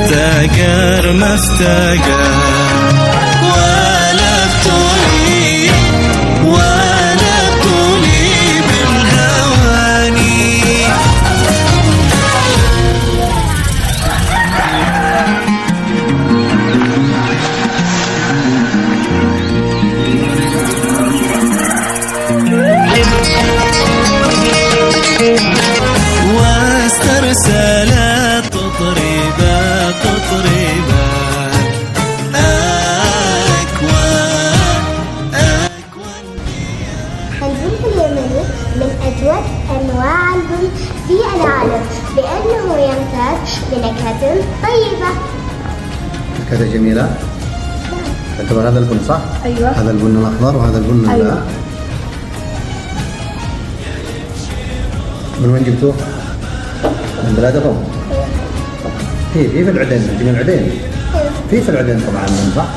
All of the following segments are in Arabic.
استقر ما استقر، ولا بطولي ولا بطولي بالهواني. واسترسلت تطريبا تطريبا البن اليمني من أجود أنواع البن في العالم لأنه يمتاز بنكهة طيبة. نكهة جميلة. تعتبر هذا البن صح؟ أيوة. هذا البن الأخضر وهذا البن أيوة. من وين جبتوه؟ من بلادكم؟ في العدين، انت من العدين؟ في العدين طبعا صح؟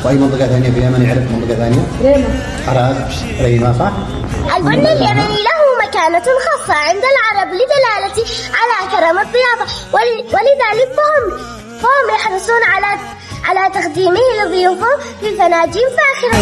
واي منطقة ثانية في اليمن يعرف منطقة ثانية؟ ريمة. حراس، ريمة صح؟ البن اليمني له مكانة خاصة عند العرب لدلالته على كرم الضيافة، ولذلك فهم يحرصون على تقديمه لضيوفهم في فناجين فاخرة.